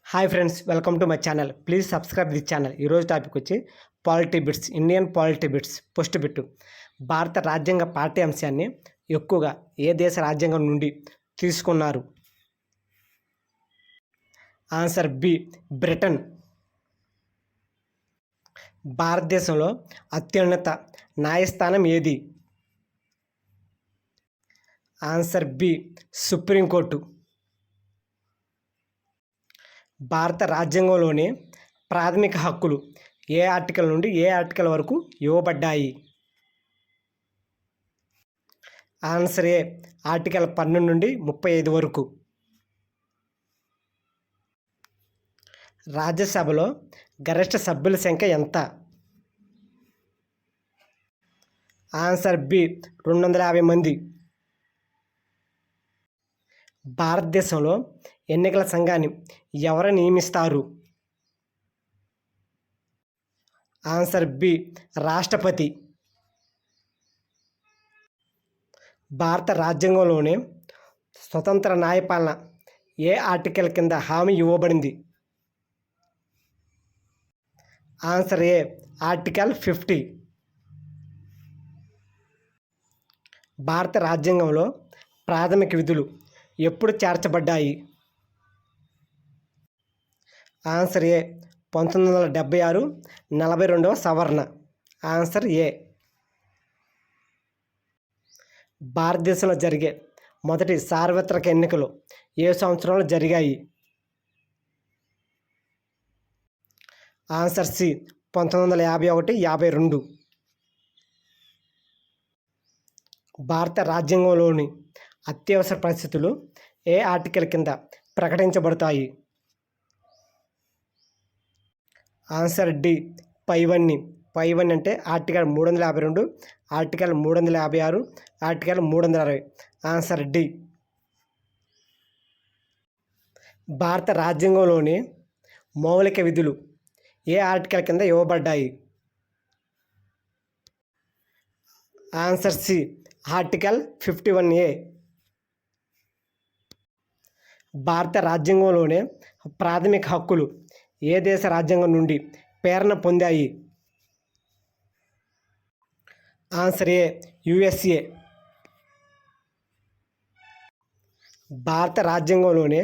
Hi friends, welcome to my channel. Please subscribe the channel. ఈరోజు topic వచ్చి polity bits, Indian polity bits. First bit, భారత రాజ్యాంగ పాఠ్యాంశాన్ని ఎక్కువగా ఏ దేశ రాజ్యాంగం నుండి తీసుకున్నారు? Answer B, Britain. భారతదేశంలో అత్యున్నత న్యాయస్థానం ఏది? Answer B, supreme court. భారత రాజ్యాంగంలోని ప్రాథమిక హక్కులు ఏ ఆర్టికల్ నుండి ఏ ఆర్టికల్ వరకు ఇవ్వబడ్డాయి? ఆన్సర్ ఏ, ఆర్టికల్ 12 నుండి 35 వరకు. రాజ్యసభలో గరిష్ట సభ్యుల సంఖ్య ఎంత? ఆన్సర్ బి, 250 మంది. భారతదేశంలో ఎన్నికల సంఘాన్ని ఎవరు నియమిస్తారు? ఆన్సర్ బి, రాష్ట్రపతి. భారత రాజ్యాంగంలోని స్వతంత్ర న్యాయపాలన ఏ ఆర్టికల్ కింద హామీ ఇవ్వబడింది? Answer A, article 50. భారత రాజ్యాంగంలో ప్రాథమిక విధులు ఎప్పుడు చేర్చబడ్డాయి? ఆన్సర్ ఏ, 1976 42వ సవరణ. Answer A. భారతదేశంలో జరిగే మొదటి సార్వత్రిక ఎన్నికలు ఏ సంవత్సరంలో జరిగాయి? Answer C, 1951 52. భారత రాజ్యాంగంలోని అత్యవసర పరిస్థితులు ఏ ఆర్టికల్ కింద ప్రకటించబడతాయి? ఆన్సర్ డి, పైవన్నీ. పైవన్నీ అంటే article 352, article 356, article 360. Answer D. భారత రాజ్యాంగంలోని మౌలిక విధులు ఏ ఆర్టికల్ కింద ఇవ్వబడ్డాయి? Answer C, article 51A. భారత రాజ్యాంగంలోనే ప్రాథమిక హక్కులు ఏ దేశ రాజ్యాంగం నుండి ప్రేరణ పొందాయి? Answer A, USA. భారత రాజ్యాంగంలోనే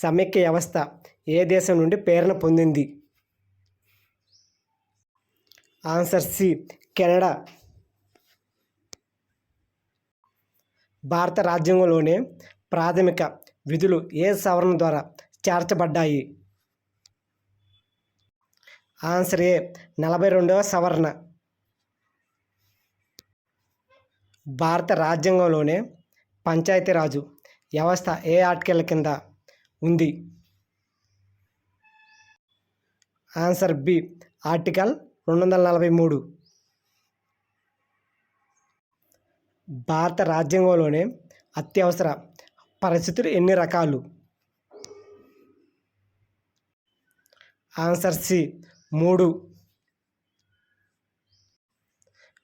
సమైక్య వ్యవస్థ ఏ దేశం నుండి ప్రేరణ పొందింది? Answer C, Canada. భారత రాజ్యాంగంలోనే ప్రాథమిక విధులు ఏ సవరణ ద్వారా చేర్చబడ్డాయి? ఆన్సర్ ఏ, 42వ సవరణ. భారత రాజ్యాంగంలోనే పంచాయతీరాజు వ్యవస్థ ఏ ఆర్టికల్ కింద ఉంది? Answer B, article 243. భారత రాజ్యాంగంలోనే అత్యవసర పరిస్థితులు ఎన్ని రకాలు? Answer C, 3.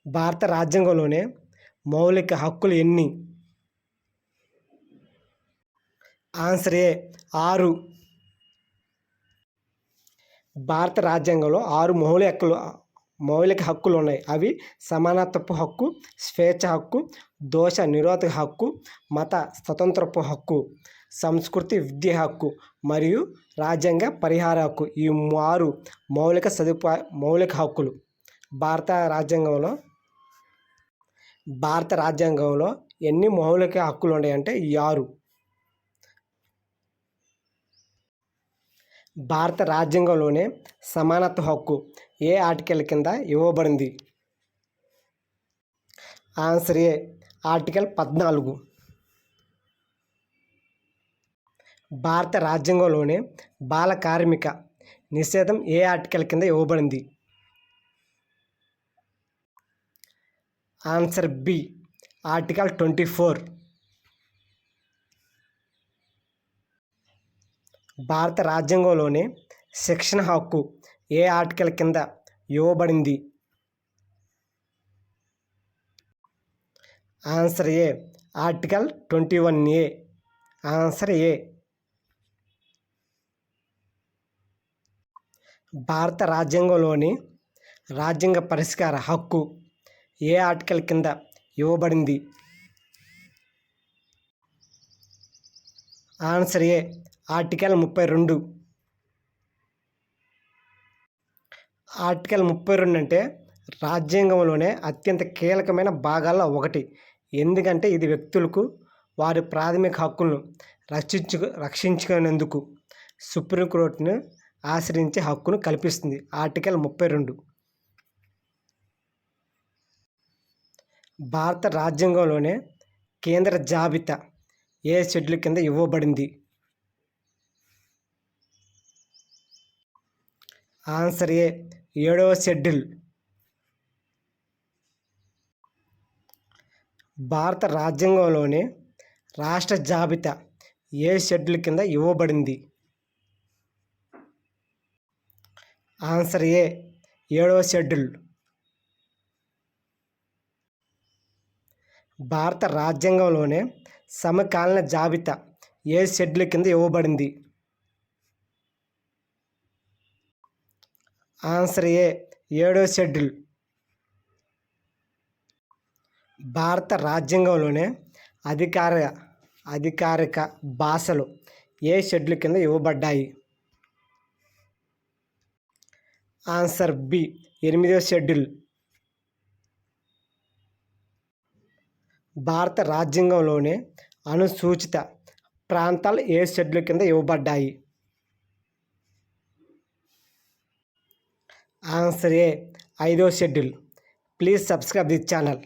భారత రాజ్యాంగంలోనే మౌలిక హక్కులు ఎన్ని? Answer A, 6. భారత రాజ్యాంగంలో 6 మౌలిక హక్కులు ఉన్నాయి. అవి సమానత్వపు హక్కు, స్వేచ్ఛ హక్కు, దోష నిరోధక హక్కు, మత స్వతంత్రపు హక్కు, సంస్కృతి విద్య హక్కు మరియు రాజ్యాంగ పరిహార హక్కు. ఈ 6 మౌలిక హక్కులు భారత రాజ్యాంగంలో ఎన్ని మౌలిక హక్కులు ఉన్నాయంటే ఈ 6. భారత రాజ్యాంగంలోనే సమానత్వ హక్కు ఏ ఆర్టికల్ కింద ఇవ్వబడింది? Answer A, article 14. భారత రాజ్యాంగంలోనే బాల కార్మిక నిషేధం ఏ ఆర్టికల్ కింద ఇవ్వబడింది? Answer B, article 24. భారత రాజ్యాంగంలోనే శిక్షణ హక్కు ఏ ఆర్టికల్ కింద ఇవ్వబడింది? Answer A, article 21A. Answer A. భారత రాజ్యాంగంలోని రాజ్యాంగ పరిష్కార హక్కు ఏ ఆర్టికల్ కింద ఇవ్వబడింది? Answer A article 32. ఆర్టికల్ 32 అంటే రాజ్యాంగంలోనే అత్యంత కీలకమైన భాగాల్లో ఒకటి. ఎందుకంటే ఇది వ్యక్తులకు వారి ప్రాథమిక హక్కులను రక్షించుకునేందుకు సుప్రీంకోర్టును ఆశ్రయించే హక్కును కల్పిస్తుంది. ఆర్టికల్ 32. భారత రాజ్యాంగంలోనే కేంద్ర జాబితా ఏ షెడ్యూల్ కింద ఇవ్వబడింది? ఆన్సర్ ఏ 7వ షెడ్యూల్. భారత రాజ్యాంగంలోనే రాష్ట్ర జాబితా ఏ షెడ్యూల్ కింద ఇవ్వబడింది? ఆన్సర్ ఏ 7వ షెడ్యూల్. భారత రాజ్యాంగంలోనే సమకాలీన జాబితా ఏ షెడ్యూల్ కింద ఇవ్వబడింది? ఆన్సర్ ఏ 7వ షెడ్యూల్. భారత రాజ్యాంగంలోనే అధికారిక భాషలు ఏ షెడ్యూల్ కింద ఇవ్వబడ్డాయి? ఆన్సర్ బి 8వ షెడ్యూల్. భారత రాజ్యాంగంలోనే అనుసూచిత ప్రాంతాలు ఏ షెడ్యూల్ కింద ఇవ్వబడ్డాయి? ఆన్సర్ ఏ 5వ schedule. Please subscribe this channel.